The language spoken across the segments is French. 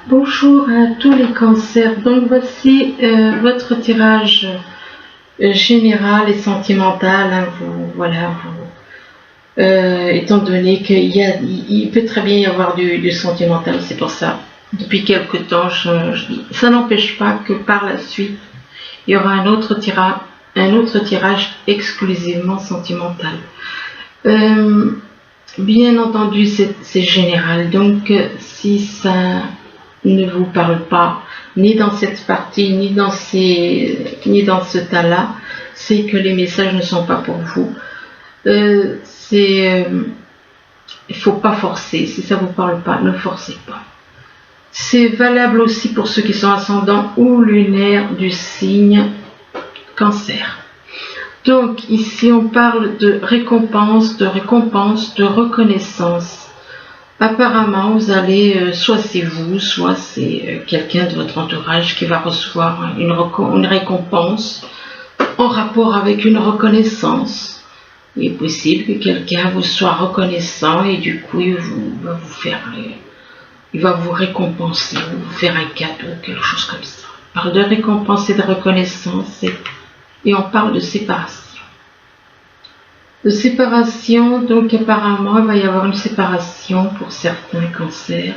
Bonjour à tous les cancers. Donc voici votre tirage général et sentimental. Hein, étant donné qu'il peut très bien y avoir du sentimental, c'est pour ça. Depuis quelque temps, je dis. Ça n'empêche pas que par la suite, il y aura un autre tirage exclusivement sentimental. Bien entendu, c'est général. Donc, si ça ne vous parle pas, ni dans cette partie, ni dans ce tas-là, c'est que les messages ne sont pas pour vous. Il ne faut pas forcer. Si ça ne vous parle pas, ne forcez pas. C'est valable aussi pour ceux qui sont ascendants ou lunaires du signe Cancer. Donc ici on parle de récompense, de reconnaissance. Apparemment vous allez, soit c'est vous, soit c'est quelqu'un de votre entourage qui va recevoir une récompense en rapport avec une reconnaissance. Il est possible que quelqu'un vous soit reconnaissant et du coup il va vous récompenser, vous faire un cadeau, quelque chose comme ça. On parle de récompense et de reconnaissance et on parle de séparation. De séparation, donc apparemment il va y avoir une séparation pour certains cancers,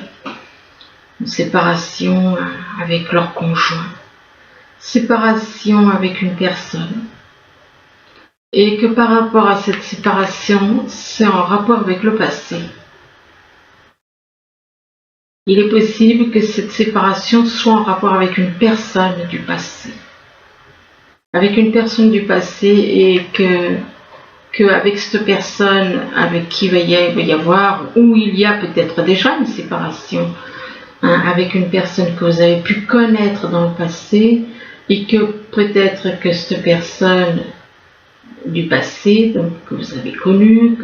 une séparation avec leur conjoint, séparation avec une personne, et que par rapport à cette séparation, c'est en rapport avec le passé. Il est possible que cette séparation soit en rapport avec une personne du passé. Avec une personne du passé et qu'avec cette personne avec qui il va y avoir, ou il y a peut-être déjà une séparation, avec une personne que vous avez pu connaître dans le passé et que peut-être que cette personne du passé, donc que vous avez connue,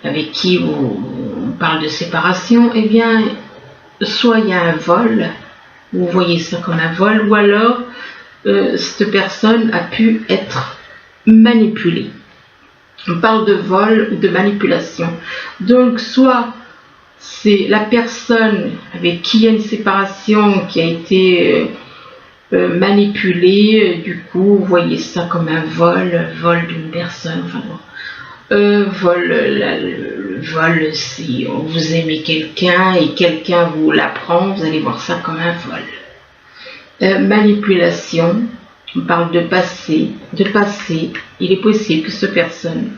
avec qui on parle de séparation, eh bien, soit il y a un vol, vous voyez ça comme un vol, ou alors cette personne a pu être manipulée. On parle de vol ou de manipulation. Donc soit c'est la personne avec qui il y a une séparation qui a été manipulée, du coup vous voyez ça comme un vol d'une personne, enfin bon. Le vol, si vous aimez quelqu'un et quelqu'un vous l'apprend, vous allez voir ça comme un vol. Manipulation, on parle de passé, il est possible que cette personne,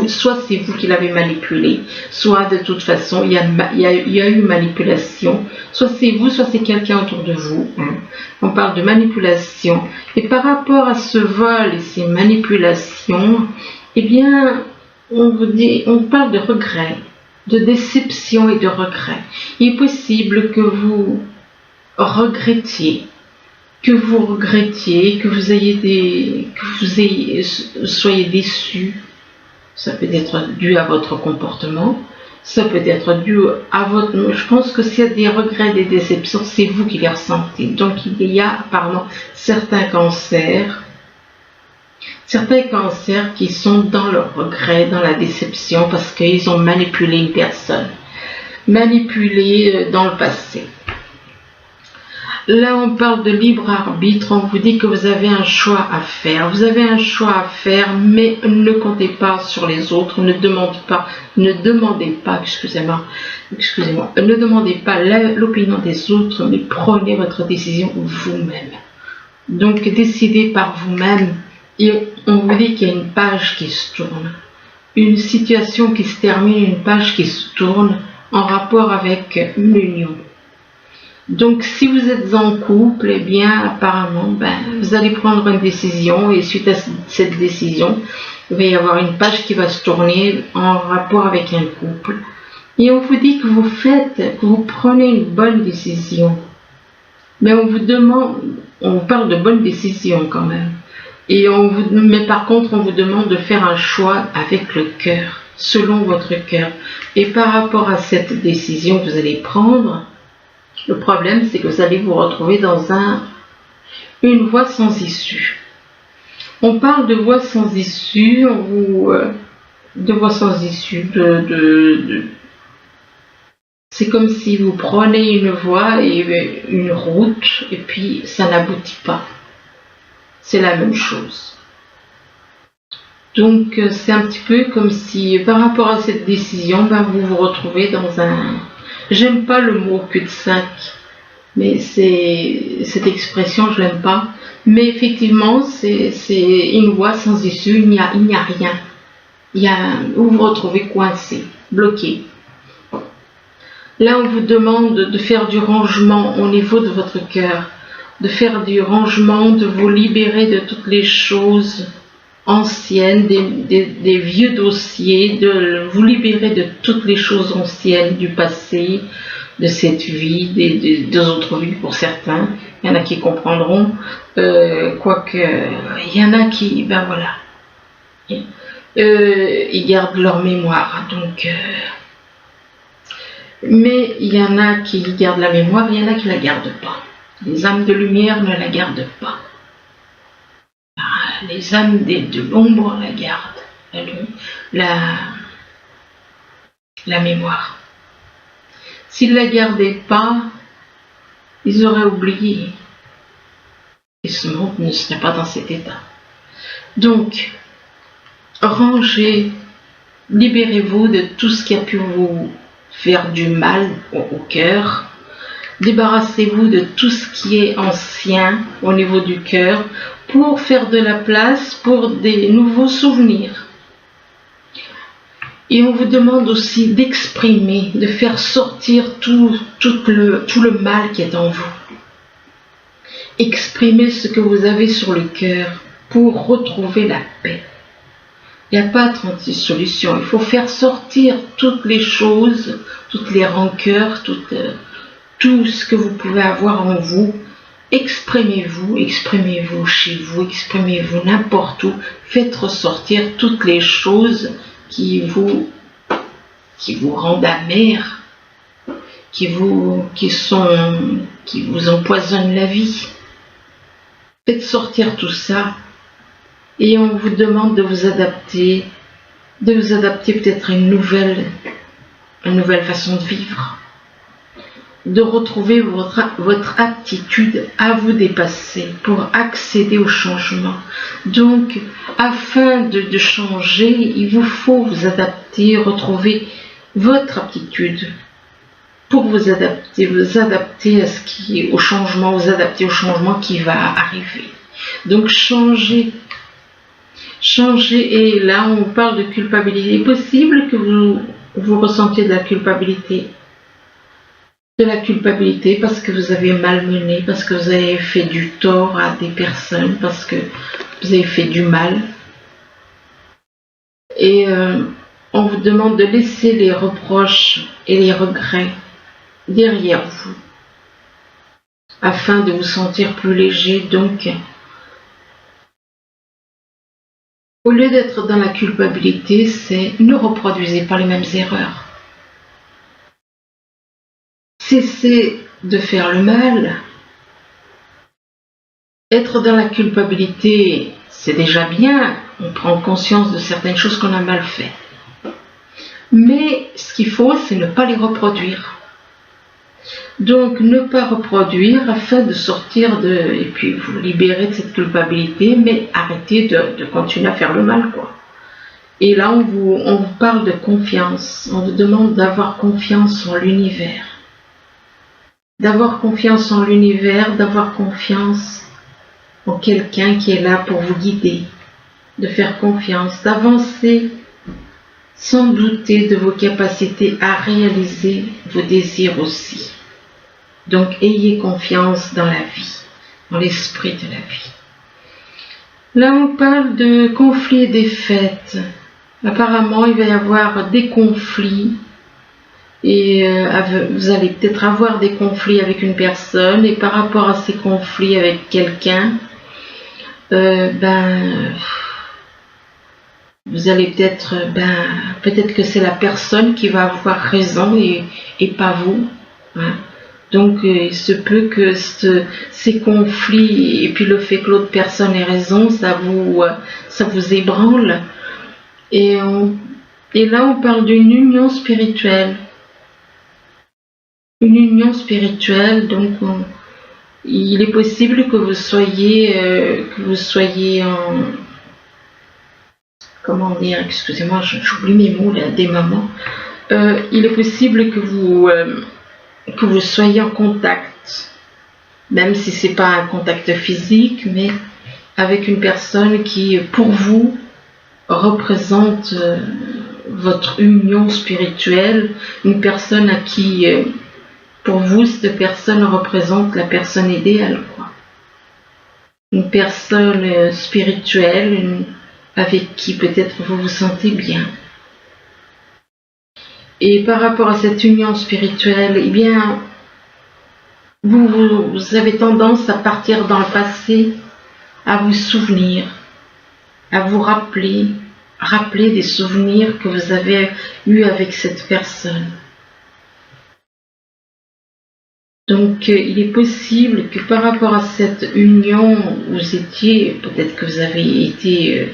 soit c'est vous qui l'avez manipulé, soit de toute façon il y a eu manipulation, soit c'est vous, soit c'est quelqu'un autour de vous. On parle de manipulation. Et par rapport à ce vol et ces manipulations, eh bien, on parle de regret, de déception et de regret. Il est possible que vous regrettiez, que vous soyez déçu. Ça peut être dû à votre comportement, ça peut être dû à votre... Je pense que s'il y a des regrets, des déceptions, c'est vous qui les ressentez. Donc il y a apparemment certains cancers qui sont dans le regret, dans la déception, parce qu'ils ont manipulé une personne, manipulé dans le passé. Là, on parle de libre arbitre, on vous dit que vous avez un choix à faire. Vous avez un choix à faire, mais ne comptez pas sur les autres, ne demandez pas, ne demandez pas l'opinion des autres, mais prenez votre décision vous-même. Donc, décidez par vous-même. Et on vous dit qu'il y a une page qui se tourne, une situation qui se termine, une page qui se tourne en rapport avec une union. Donc si vous êtes en couple, eh bien apparemment, vous allez prendre une décision et suite à cette décision, il va y avoir une page qui va se tourner en rapport avec un couple. Et on vous dit que vous prenez une bonne décision. Mais on parle de bonne décision quand même. Mais par contre, on vous demande de faire un choix avec le cœur, selon votre cœur. Et par rapport à cette décision que vous allez prendre, le problème, c'est que vous allez vous retrouver dans une voie sans issue. On parle de voie sans issue, C'est comme si vous prenez une voie et une route et puis ça n'aboutit pas. C'est la même chose. Donc c'est un petit peu comme si par rapport à cette décision, vous vous retrouvez dans un... J'aime pas le mot cul-de-sac, mais cette expression je l'aime pas. Mais effectivement c'est une voie sans issue, il n'y a rien. Vous vous retrouvez coincé, bloqué. Là, on vous demande de faire du rangement au niveau de votre cœur, de faire du rangement, de vous libérer de toutes les choses anciennes, des vieux dossiers, de vous libérer de toutes les choses anciennes du passé, de cette vie, des autres vies pour certains. Il y en a qui comprendront, quoique il y en a qui, voilà, ils gardent leur mémoire, donc... Mais il y en a qui gardent la mémoire, il y en a qui ne la gardent pas. Les âmes de lumière ne la gardent pas. Les âmes de l'ombre la gardent, la mémoire. S'ils ne la gardaient pas, ils auraient oublié. Et ce monde ne serait pas dans cet état. Donc, rangez, libérez-vous de tout ce qui a pu vous faire du mal au cœur. Débarrassez-vous de tout ce qui est ancien au niveau du cœur pour faire de la place pour des nouveaux souvenirs. Et on vous demande aussi d'exprimer, de faire sortir tout le mal qui est en vous. Exprimez ce que vous avez sur le cœur pour retrouver la paix. Il n'y a pas 36 solutions. Il faut faire sortir toutes les choses, toutes les rancœurs, tout ce que vous pouvez avoir en vous. Exprimez-vous chez vous, exprimez-vous n'importe où. Faites ressortir toutes les choses qui vous rendent amer, qui vous empoisonnent la vie. Faites sortir tout ça. Et on vous demande de vous adapter peut-être à une nouvelle façon de vivre, de retrouver votre aptitude à vous dépasser pour accéder au changement. Donc, afin de changer, il vous faut vous adapter, retrouver votre aptitude pour vous adapter à au changement, vous adapter au changement qui va arriver. Donc, changez, et là on parle de culpabilité. Il est possible que vous ressentiez de la culpabilité parce que vous avez malmené, parce que vous avez fait du tort à des personnes, parce que vous avez fait du mal. Et on vous demande de laisser les reproches et les regrets derrière vous afin de vous sentir plus léger. Donc, au lieu d'être dans la culpabilité, c'est ne reproduisez pas les mêmes erreurs. Cessez de faire le mal. Être dans la culpabilité, c'est déjà bien. On prend conscience de certaines choses qu'on a mal fait. Mais ce qu'il faut, c'est ne pas les reproduire. Donc, ne pas reproduire afin de sortir et puis vous libérer de cette culpabilité, mais arrêtez de continuer à faire le mal, quoi. Et là, on vous parle de confiance. On vous demande d'avoir confiance en l'univers. D'avoir confiance en l'univers, d'avoir confiance en quelqu'un qui est là pour vous guider. De faire confiance, d'avancer sans douter de vos capacités à réaliser vos désirs aussi. Donc, ayez confiance dans la vie, dans l'esprit de la vie. Là, on parle de conflits et défaites. Apparemment, il va y avoir des conflits et vous allez peut-être avoir des conflits avec une personne et par rapport à ces conflits avec quelqu'un, vous allez peut-être que c'est la personne qui va avoir raison et pas vous. Hein. Donc, il se peut que ces conflits et puis le fait que l'autre personne ait raison, ça vous ébranle. Et là, on parle d'une union spirituelle. une union spirituelle. Donc il est possible que vous soyez en, comment dire, excusez-moi, j'oublie mes mots là, des moments. Il est possible que vous soyez en contact, même si c'est pas un contact physique, mais avec une personne qui, pour vous, représente votre union spirituelle, une personne à qui, pour vous, cette personne représente la personne idéale, quoi. Une personne spirituelle, avec qui peut-être vous vous sentez bien. Et par rapport à cette union spirituelle, eh bien, vous avez tendance à partir dans le passé, à vous souvenir, à vous rappeler des souvenirs que vous avez eus avec cette personne. Donc, il est possible que par rapport à cette union, vous étiez, peut-être que vous avez été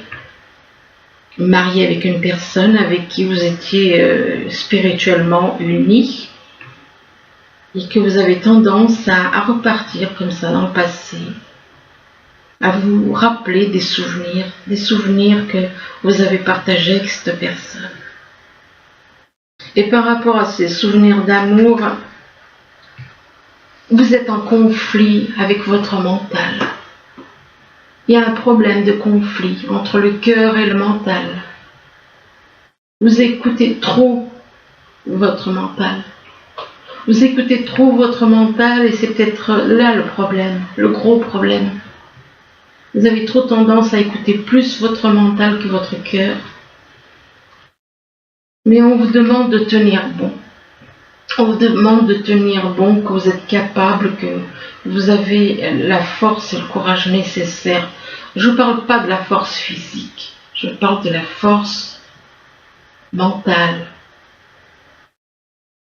marié avec une personne avec qui vous étiez spirituellement unis, et que vous avez tendance à repartir comme ça dans le passé, à vous rappeler des souvenirs que vous avez partagés avec cette personne. Et par rapport à ces souvenirs d'amour, vous êtes en conflit avec votre mental. Il y a un problème de conflit entre le cœur et le mental. Vous écoutez trop votre mental. Vous écoutez trop votre mental et c'est peut-être là le problème, le gros problème. Vous avez trop tendance à écouter plus votre mental que votre cœur. Mais on vous demande de tenir bon. On vous demande de tenir bon, que vous êtes capable, que vous avez la force et le courage nécessaires. Je ne parle pas de la force physique, je parle de la force mentale,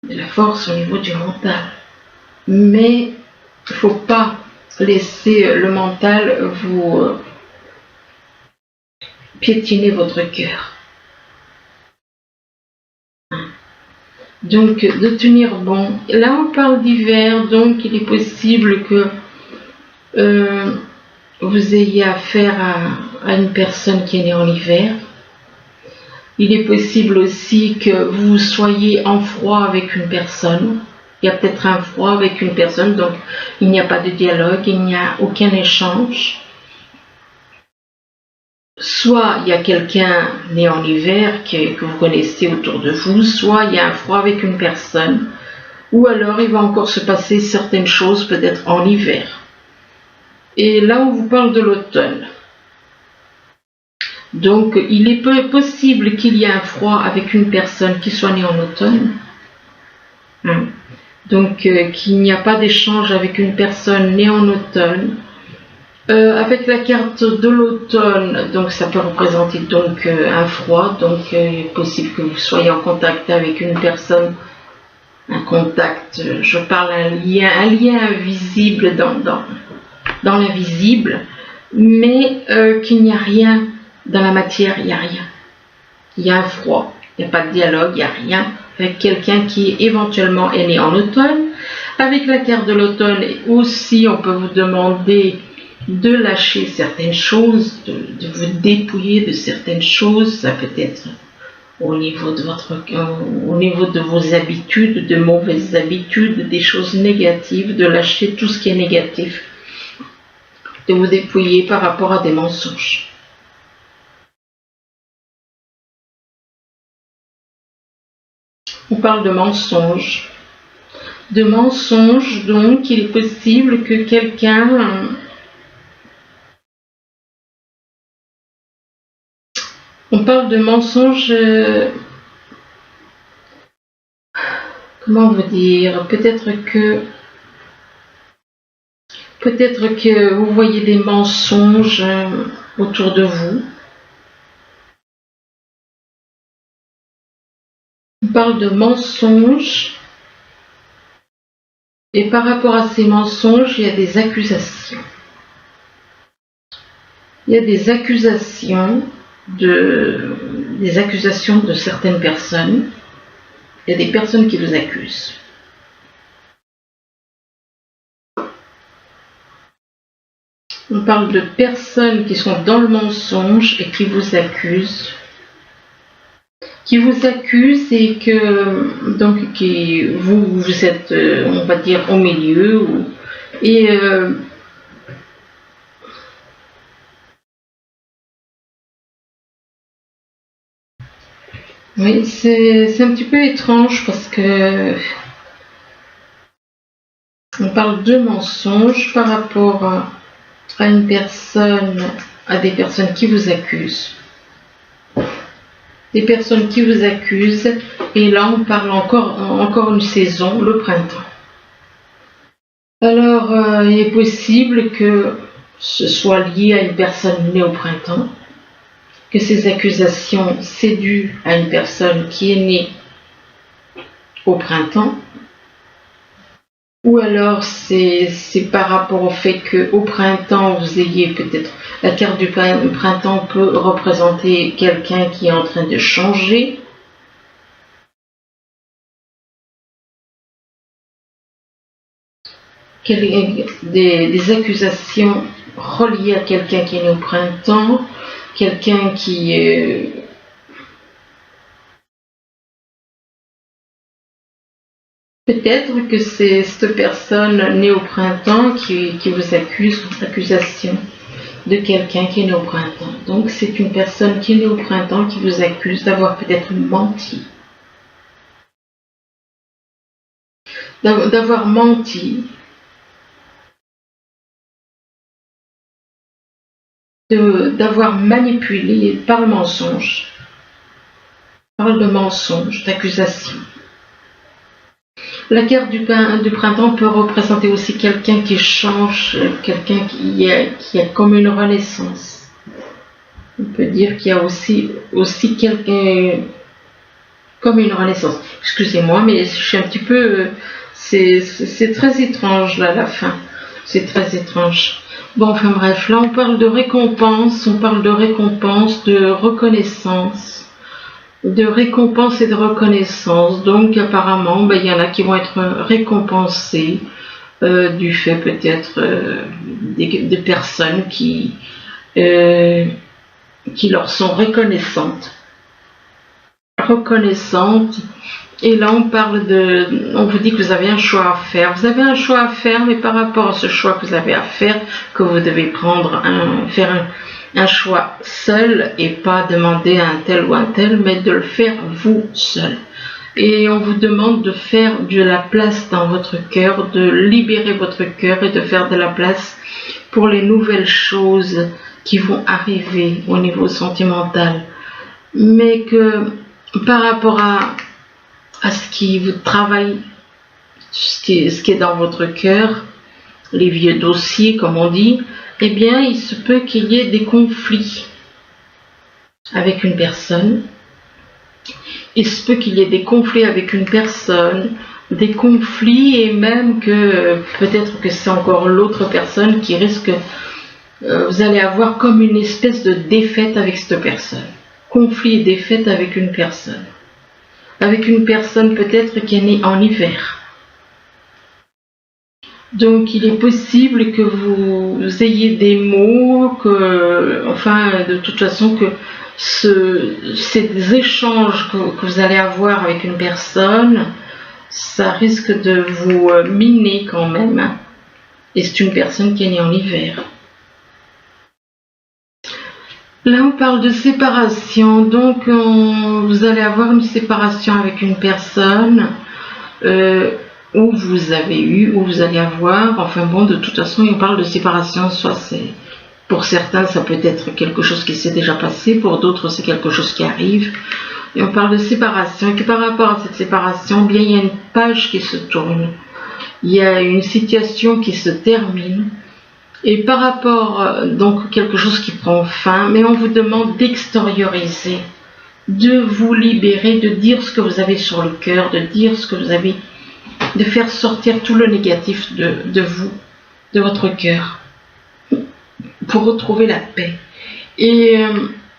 de la force au niveau du mental. Mais il ne faut pas laisser le mental vous piétiner votre cœur. Donc, de tenir bon. Là, on parle d'hiver, donc il est possible que vous ayez affaire à une personne qui est née en hiver. Il est possible aussi que vous soyez en froid avec une personne. Il y a peut-être un froid avec une personne, donc il n'y a pas de dialogue, il n'y a aucun échange. Soit il y a quelqu'un né en hiver que vous connaissez autour de vous, soit il y a un froid avec une personne, ou alors il va encore se passer certaines choses peut-être en hiver. Et là on vous parle de l'automne. Donc il est possible qu'il y ait un froid avec une personne qui soit née en automne. Donc qu'il n'y a pas d'échange avec une personne née en automne. Avec la carte de l'automne, donc ça peut représenter donc un froid, donc il est possible que vous soyez en contact avec une personne, un contact, je parle un lien invisible dans l'invisible, mais qu'il n'y a rien dans la matière, il n'y a rien. Il y a un froid, il n'y a pas de dialogue, il n'y a rien, avec quelqu'un qui éventuellement est né en automne. Avec la carte de l'automne aussi, on peut vous demander de lâcher certaines choses, de vous dépouiller de certaines choses. Ça peut être au niveau de vos habitudes, de mauvaises habitudes, des choses négatives, de lâcher tout ce qui est négatif, de vous dépouiller par rapport à des mensonges. On parle de mensonges. De mensonges, donc il est possible que quelqu'un on parle de mensonges, comment vous dire, peut-être que vous voyez des mensonges autour de vous. On parle de mensonges, et par rapport à ces mensonges, il y a des accusations. Il y a des accusations de certaines personnes. Il y a des personnes qui vous accusent. On parle de personnes qui sont dans le mensonge et qui vous accusent. Qui vous accusent et que donc vous êtes, on va dire, au milieu. Et oui, c'est un petit peu étrange parce que on parle de mensonges par rapport à une personne, à des personnes qui vous accusent. Des personnes qui vous accusent, et là on parle encore une saison, le printemps. Alors il est possible que ce soit lié à une personne née au printemps, que ces accusations c'est dû à une personne qui est née au printemps, ou alors c'est par rapport au fait qu'au printemps vous ayez peut-être, la carte du printemps peut représenter quelqu'un qui est en train de changer. Des accusations reliées à quelqu'un qui est né au printemps, quelqu'un qui peut-être que c'est cette personne née au printemps qui vous accuse, accusation de quelqu'un qui est né au printemps. Donc c'est une personne qui est née au printemps qui vous accuse d'avoir peut-être menti. D'avoir menti. D'avoir manipulé par le mensonge. Par le mensonge, d'accusation. La carte du printemps peut représenter aussi quelqu'un qui change, quelqu'un qui a comme une renaissance. On peut dire qu'il y a aussi quelqu'un comme une renaissance. Excusez-moi, mais je suis un petit peu... C'est très étrange là, à la fin. C'est très étrange. Bon, enfin bref, là on parle de récompense, de reconnaissance. De récompense et de reconnaissance. Donc apparemment, il y en a qui vont être récompensés du fait peut-être des personnes qui leur sont reconnaissantes. Et là on vous dit que vous avez un choix à faire. Vous avez un choix à faire, mais par rapport à ce choix que vous avez à faire, que vous devez faire un choix seul et pas demander à un tel ou un tel, mais de le faire vous seul. Et on vous demande de faire de la place dans votre cœur, de libérer votre cœur et de faire de la place pour les nouvelles choses qui vont arriver au niveau sentimental. Mais que par rapport à ce qui vous travaille, ce qui est dans votre cœur, les vieux dossiers comme on dit, eh bien il se peut qu'il y ait des conflits avec une personne. Il se peut qu'il y ait des conflits avec une personne, des conflits et même que peut-être que c'est encore l'autre personne qui risque, vous allez avoir comme une espèce de défaite avec cette personne. Conflit et défaite avec une personne. Avec une personne peut-être qui est née en hiver. Donc il est possible que vous ayez des mots, de toute façon que ces échanges que vous allez avoir avec une personne, ça risque de vous miner quand même. Et c'est une personne qui est née en hiver. Là on parle de séparation, donc vous allez avoir une séparation avec une personne où vous allez avoir, enfin bon, de toute façon on parle de séparation, soit c'est, pour certains ça peut être quelque chose qui s'est déjà passé, pour d'autres c'est quelque chose qui arrive, et on parle de séparation, et que par rapport à cette séparation, bien il y a une page qui se tourne, il y a une situation qui se termine, et par rapport, donc quelque chose qui prend fin, mais on vous demande d'extérioriser, de vous libérer, de dire ce que vous avez sur le cœur, de dire ce que vous avez, de faire sortir tout le négatif de vous, de votre cœur, pour retrouver la paix. Et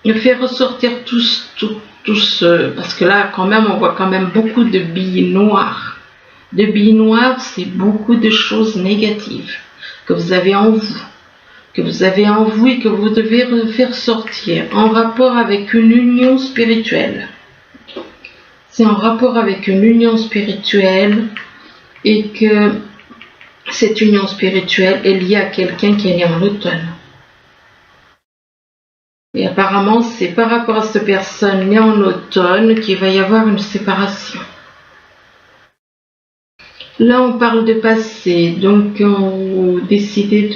de faire ressortir tout ce, parce que là quand même on voit quand même beaucoup de billes noires. De billes noires, c'est beaucoup de choses négatives que vous avez en vous. que vous avez en vous et que vous devez faire sortir en rapport avec une union spirituelle. C'est en rapport avec une union spirituelle et que cette union spirituelle est liée à quelqu'un qui est né en automne. Et apparemment, c'est par rapport à cette personne née en automne qu'il va y avoir une séparation. Là, on parle de passé, donc vous décidez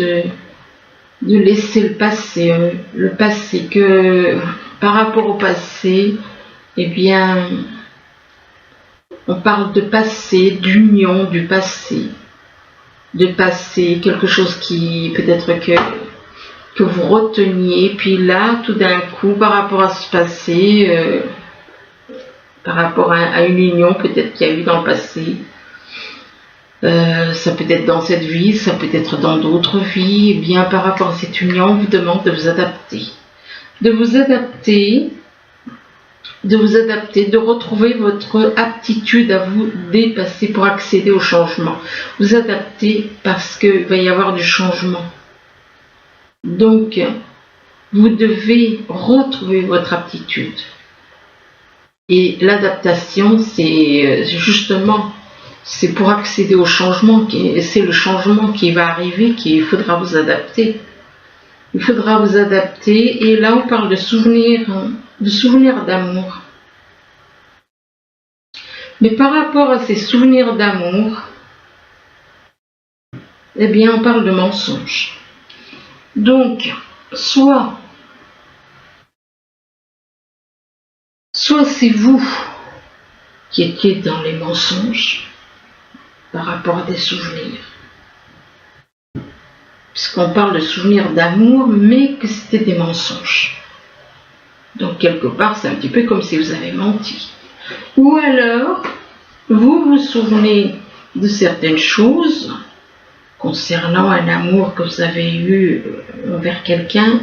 de laisser le passé, que par rapport au passé, eh bien, on parle de passé, d'union du passé, de passé, quelque chose qui peut-être que vous reteniez, puis là, tout d'un coup, par rapport à ce passé, par rapport à une union peut-être qu'il y a eu dans le passé, ça peut être dans cette vie, ça peut être dans d'autres vies, et bien par rapport à cette union, on vous demande de vous adapter. De vous adapter, de retrouver votre aptitude à vous dépasser pour accéder au changement. Vous adapter parce qu'il va y avoir du changement. Donc, vous devez retrouver votre aptitude. Et l'adaptation, c'est justement, c'est pour accéder au changement, c'est le changement qui va arriver, qu'il faudra vous adapter. Il faudra vous adapter, et là on parle de souvenirs d'amour. Mais par rapport à ces souvenirs d'amour, eh bien on parle de mensonges. Donc, soit c'est vous qui étiez dans les mensonges par rapport à des souvenirs. Puisqu'on parle de souvenirs d'amour, mais que c'était des mensonges. Donc quelque part, c'est un petit peu comme si vous avez menti. Ou alors, vous vous souvenez de certaines choses concernant un amour que vous avez eu envers quelqu'un,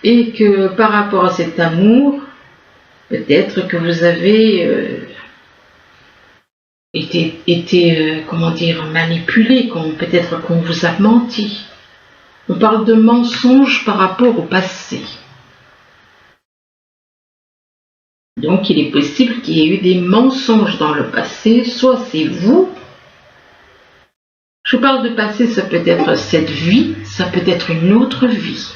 et que par rapport à cet amour, peut-être que vous avez été comment dire, manipulé, peut-être qu'on vous a menti. On parle de mensonges par rapport au passé. Donc il est possible qu'il y ait eu des mensonges dans le passé, soit c'est vous. Je parle de passé, ça peut être cette vie, ça peut être une autre vie.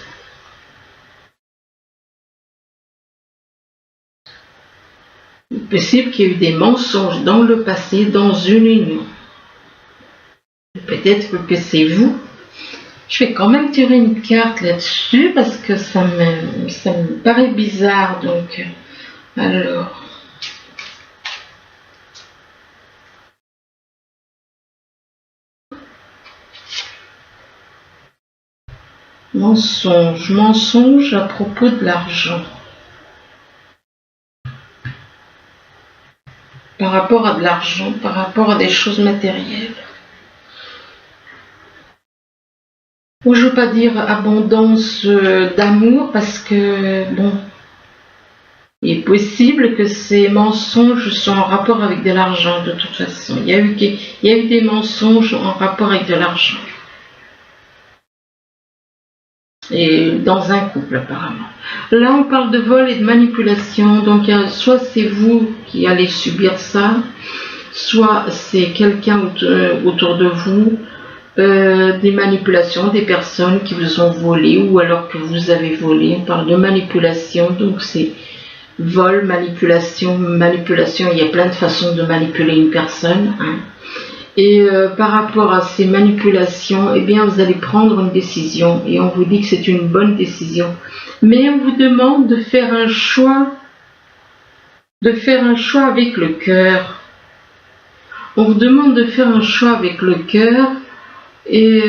Il est possible qu'il y ait eu des mensonges dans le passé, dans une union. Peut-être que c'est vous. Je vais quand même tirer une carte là-dessus parce que ça me paraît bizarre. Donc, alors. Mensonge à propos de l'argent. Par rapport à de l'argent, par rapport à des choses matérielles. Ou je ne veux pas dire abondance d'amour parce que, bon, il est possible que ces mensonges soient en rapport avec de l'argent de toute façon. Il y a eu des mensonges en rapport avec de l'argent. Et dans un couple apparemment. Là on parle de vol et de manipulation, donc soit c'est vous qui allez subir ça, soit c'est quelqu'un autour de vous, des manipulations, des personnes qui vous ont volé ou alors que vous avez volé. On parle de manipulation, donc c'est vol, manipulation, il y a plein de façons de manipuler une personne, hein. Et par rapport à ces manipulations, eh bien vous allez prendre une décision et on vous dit que c'est une bonne décision. Mais on vous demande de faire un choix, avec le cœur. On vous demande de faire un choix avec le cœur et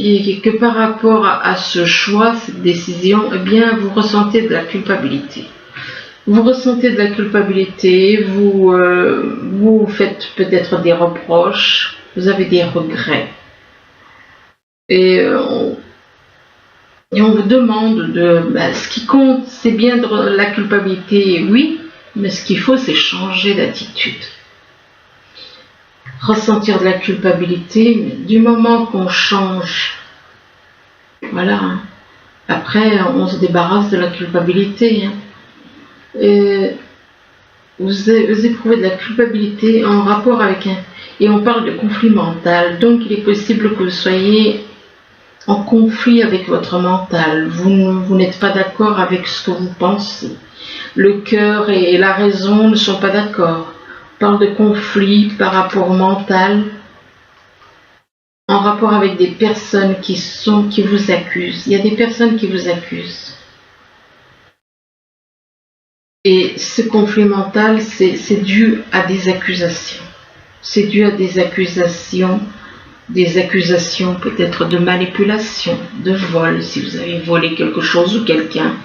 que par rapport à ce choix, cette décision, eh bien vous ressentez de la culpabilité. Vous ressentez de la culpabilité, vous faites peut-être des reproches, vous avez des regrets. Et on vous demande ce qui compte, c'est bien la culpabilité, oui, mais ce qu'il faut, c'est changer d'attitude. Ressentir de la culpabilité, mais du moment qu'on change Voilà. Hein. Après, on se débarrasse de la culpabilité. Hein. Vous éprouvez de la culpabilité en rapport avec un... Et on parle de conflit mental. Donc, il est possible que vous soyez en conflit avec votre mental. Vous n'êtes pas d'accord avec ce que vous pensez. Le cœur et la raison ne sont pas d'accord. On parle de conflit par rapport au mental, en rapport avec des personnes qui vous accusent. Il y a des personnes qui vous accusent. Et ce conflit mental, c'est dû à des accusations. C'est dû à des accusations peut-être de manipulation, de vol, si vous avez volé quelque chose ou quelqu'un.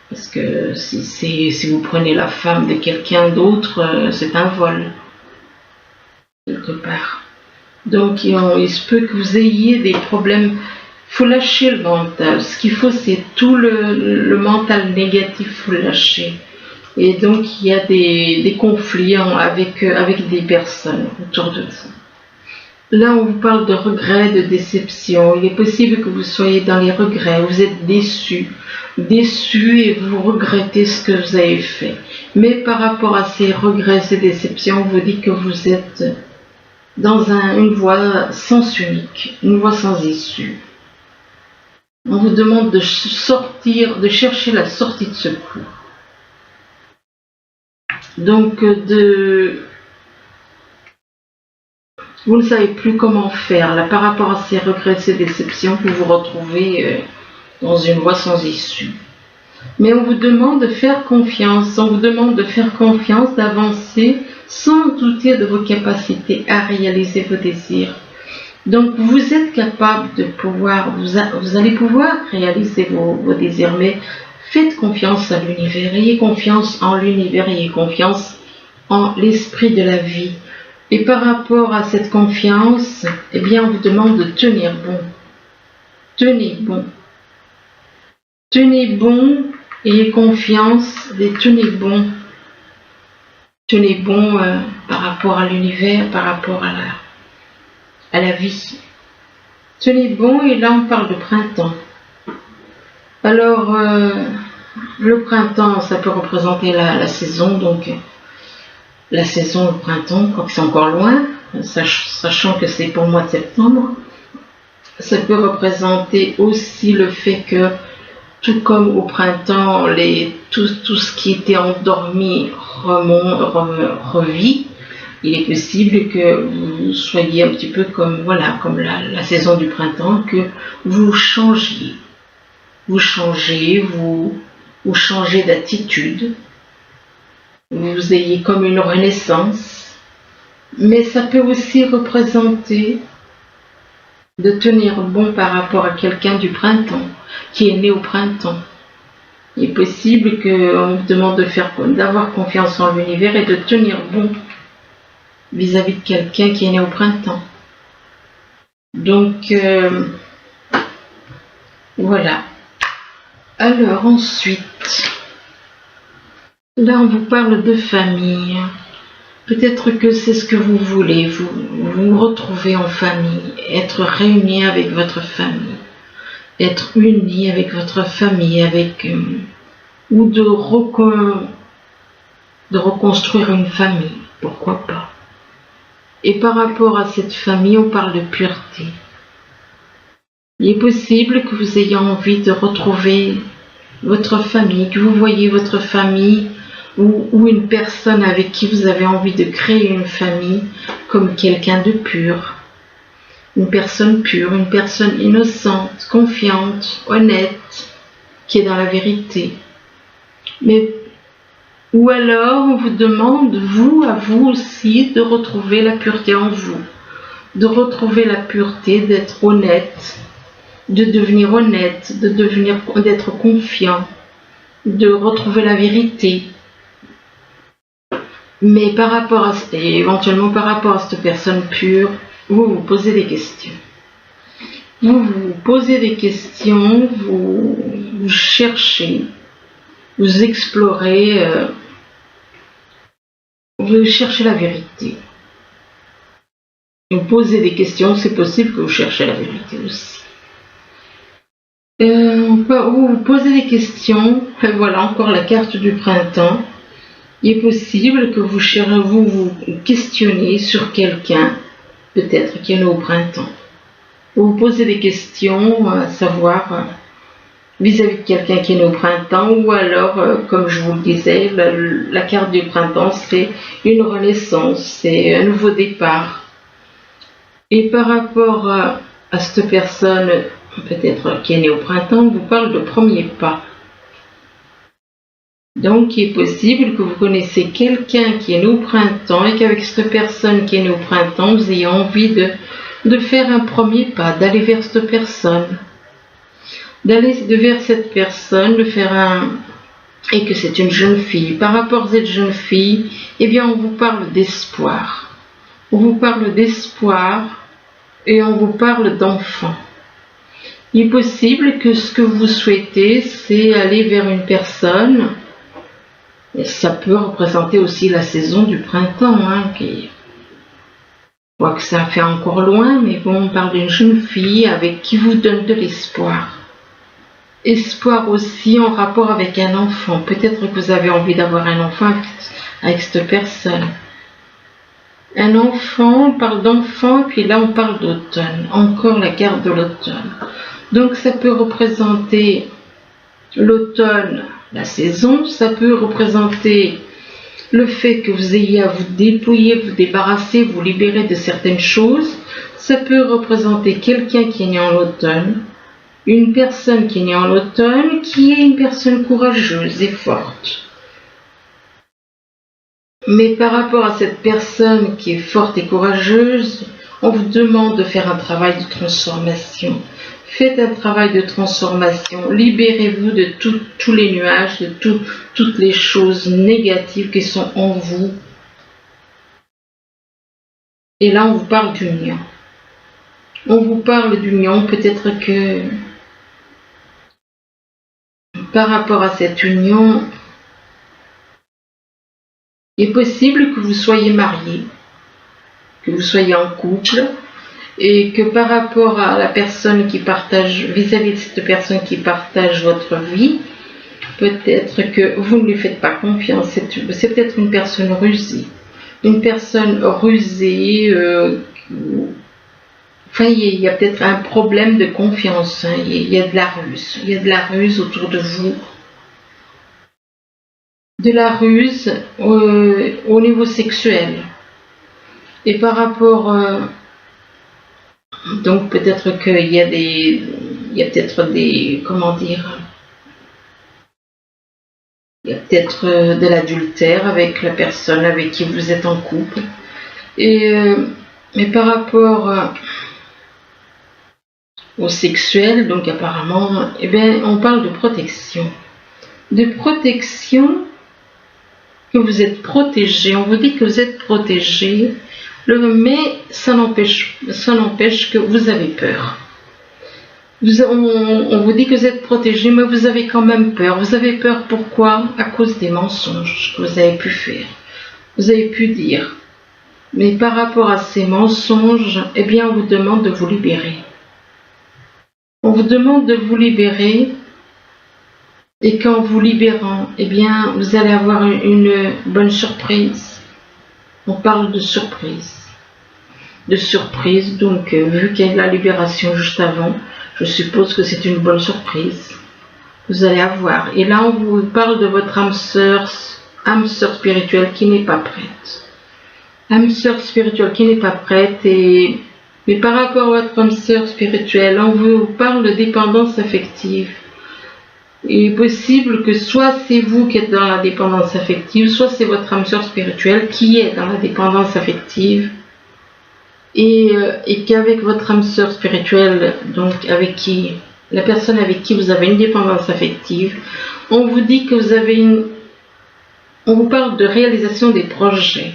Parce que si vous prenez la femme de quelqu'un d'autre, c'est un vol, quelque part. Donc il se peut que vous ayez des problèmes. Il faut lâcher le mental. Ce qu'il faut, c'est tout le mental négatif, il faut le lâcher. Et donc il y a des conflits avec des personnes autour de vous. Là, on vous parle de regrets, de déception. Il est possible que vous soyez dans les regrets, vous êtes déçus et vous regrettez ce que vous avez fait. Mais par rapport à ces regrets, ces déceptions, on vous dit que vous êtes dans une voie sens unique, une voie sans issue. On vous demande de chercher la sortie de secours. Donc, vous ne savez plus comment faire. Là, par rapport à ces regrets, ces déceptions, vous vous retrouvez dans une voie sans issue. Mais on vous demande de faire confiance. On vous demande de faire confiance, d'avancer sans douter de vos capacités à réaliser vos désirs. Donc, vous êtes capable de pouvoir, vous allez pouvoir réaliser vos désirs, mais faites confiance à l'univers. Ayez confiance en l'univers, ayez confiance en l'esprit de la vie. Et par rapport à cette confiance, eh bien, on vous demande de tenir bon. Tenez bon. Tenez bon, ayez confiance, et tenez bon. Tenez bon par rapport à l'univers, par rapport à la vie. Tenez bon, et là on parle de printemps. Alors, le printemps, ça peut représenter la saison, donc la saison, le printemps, quoique c'est encore loin, sachant que c'est pour le mois de septembre. Ça peut représenter aussi le fait que, tout comme au printemps, tout ce qui était endormi revit. Il est possible que vous soyez un petit peu comme la saison du printemps, que vous changiez. Vous changez d'attitude. Vous ayez comme une renaissance. Mais ça peut aussi représenter de tenir bon par rapport à quelqu'un du printemps, qui est né au printemps. Il est possible qu'on vous demande d'avoir confiance en l'univers et de tenir bon vis-à-vis de quelqu'un qui est né au printemps. Donc, voilà. Alors ensuite, là on vous parle de famille. Peut-être que c'est ce que vous voulez, vous retrouver en famille, être réunis avec votre famille, être unis avec votre famille, ou de reconstruire une famille, pourquoi pas. Et par rapport à cette famille, on parle de pureté. Il est possible que vous ayez envie de retrouver votre famille, que vous voyez votre famille ou une personne avec qui vous avez envie de créer une famille comme quelqu'un de pur. Une personne pure, une personne innocente, confiante, honnête, qui est dans la vérité. Ou alors on vous demande, à vous aussi, de retrouver la pureté en vous. De retrouver la pureté, d'être honnête, de devenir honnête, d'être confiant, de retrouver la vérité. Mais éventuellement par rapport à cette personne pure, vous vous posez des questions. Vous vous posez des questions, vous cherchez, vous explorez, vous cherchez la vérité. Vous posez des questions, c'est possible que vous cherchez la vérité aussi. On peut vous poser des questions. Voilà encore la carte du printemps. Il est possible que vous questionnez sur quelqu'un, peut-être qui est né au printemps. Vous posez des questions, à savoir vis-à-vis de quelqu'un qui est né au printemps, ou alors, comme je vous le disais, la carte du printemps, c'est une renaissance, c'est un nouveau départ. Et par rapport à cette personne, peut-être qui est née au printemps, on vous parle de premier pas. Donc, il est possible que vous connaissez quelqu'un qui est né au printemps et qu'avec cette personne qui est née au printemps, vous ayez envie de faire un premier pas, d'aller vers cette personne. D'aller vers cette personne, de faire et que c'est une jeune fille. Par rapport à cette jeune fille, eh bien, on vous parle d'espoir. On vous parle d'espoir et on vous parle d'enfant. Il est possible que ce que vous souhaitez, c'est aller vers une personne. Et ça peut représenter aussi la saison du printemps, je crois que ça fait encore loin, mais bon, on parle d'une jeune fille avec qui vous donne de l'espoir. Espoir aussi en rapport avec un enfant. Peut-être que vous avez envie d'avoir un enfant avec cette personne. Un enfant, on parle d'enfant, puis là on parle d'automne. Encore la carte de l'automne. Donc ça peut représenter l'automne, la saison, ça peut représenter le fait que vous ayez à vous dépouiller, vous débarrasser, vous libérer de certaines choses. Ça peut représenter quelqu'un qui est né en automne, une personne qui est née en automne, qui est une personne courageuse et forte. Mais par rapport à cette personne qui est forte et courageuse, on vous demande de faire un travail de transformation. Faites un travail de transformation, libérez-vous de tous les nuages, de toutes les choses négatives qui sont en vous. Et là, on vous parle d'union. On vous parle d'union, peut-être que par rapport à cette union, il est possible que vous soyez marié, que vous soyez en couple, et que par rapport à la personne qui partage, vis-à-vis de cette personne qui partage votre vie, peut-être que vous ne lui faites pas confiance. C'est peut-être une personne rusée. Une personne rusée, il y a peut-être un problème de confiance. Il y a de la ruse. Il y a de la ruse autour de vous. De la ruse au niveau sexuel. Et par rapport... donc peut-être qu'il y a peut-être des, comment dire, il y a peut-être de l'adultère avec la personne avec qui vous êtes en couple. Mais par rapport au sexuel, donc apparemment, on parle de protection. De protection, que vous êtes protégé. On vous dit que vous êtes protégé. Mais ça n'empêche que vous avez peur. On vous dit que vous êtes protégé, mais vous avez quand même peur. Vous avez peur pourquoi? À cause des mensonges que vous avez pu faire. Vous avez pu dire. Mais par rapport à ces mensonges, on vous demande de vous libérer. On vous demande de vous libérer. Et qu'en vous libérant, vous allez avoir une bonne surprise. On parle de surprise. De surprise, donc vu qu'il y a la libération juste avant, je suppose que c'est une bonne surprise. Vous allez avoir. Et là, on vous parle de votre âme sœur spirituelle qui n'est pas prête. Âme sœur spirituelle qui n'est pas prête. Mais par rapport à votre âme sœur spirituelle, on vous parle de dépendance affective. Il est possible que soit c'est vous qui êtes dans la dépendance affective, soit c'est votre âme sœur spirituelle qui est dans la dépendance affective. Et qu'avec votre âme sœur spirituelle, donc la personne avec qui vous avez une dépendance affective, on vous dit que on vous parle de réalisation des projets,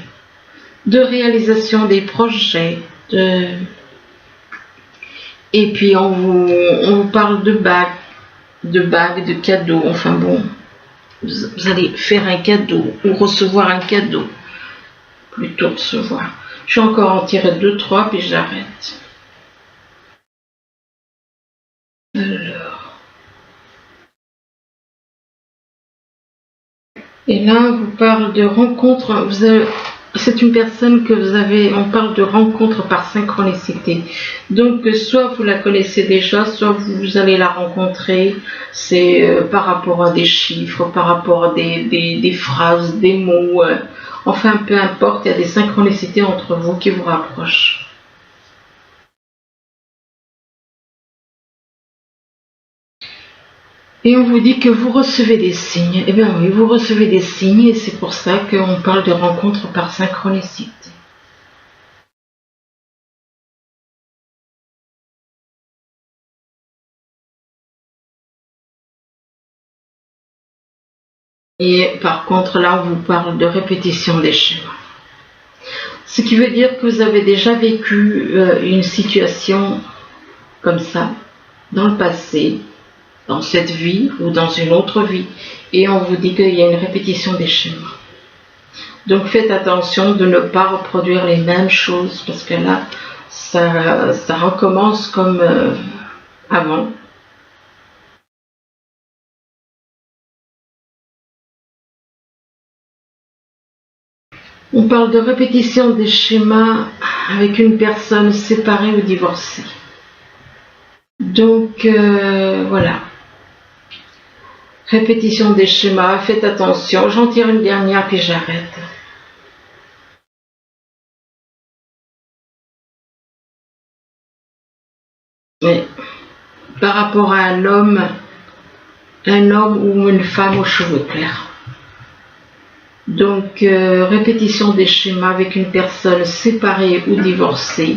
et puis on vous parle de bagues, de cadeaux, enfin bon, vous allez faire un cadeau ou recevoir un cadeau, plutôt recevoir. Je vais encore en tirer 2-3 puis j'arrête. Alors, Et là, on vous parle de rencontre. C'est une personne que vous avez, on parle de rencontre par synchronicité. Donc, soit vous la connaissez déjà, soit vous allez la rencontrer. C'est par rapport à des chiffres, par rapport à des phrases, des mots. Enfin, peu importe, il y a des synchronicités entre vous qui vous rapprochent. Et on vous dit que vous recevez des signes. Eh bien oui, vous recevez des signes et c'est pour ça qu'on parle de rencontre par synchronicité. Et par contre, là, on vous parle de répétition des schémas. Ce qui veut dire que vous avez déjà vécu une situation comme ça dans le passé, dans cette vie ou dans une autre vie. Et on vous dit qu'il y a une répétition des schémas. Donc faites attention de ne pas reproduire les mêmes choses parce que là, ça recommence comme avant. On parle de répétition des schémas avec une personne séparée ou divorcée. Donc voilà. Répétition des schémas, faites attention. J'en tire une dernière puis j'arrête. Mais par rapport à un homme ou une femme aux cheveux clairs. Donc, répétition des schémas avec une personne séparée ou divorcée,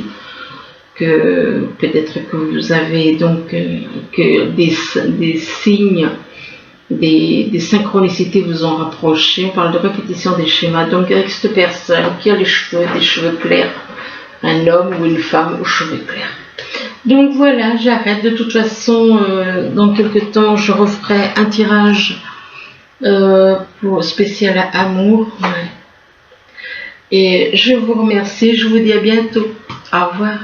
que peut-être que vous avez donc que des signes, des synchronicités vous ont rapproché. On parle de répétition des schémas. Donc, avec cette personne qui a des cheveux clairs, un homme ou une femme aux cheveux clairs. Donc voilà, j'arrête. De toute façon, dans quelques temps, je referai un tirage pour spécial amour. Ouais. Et je vous remercie, je vous dis à bientôt. Au revoir.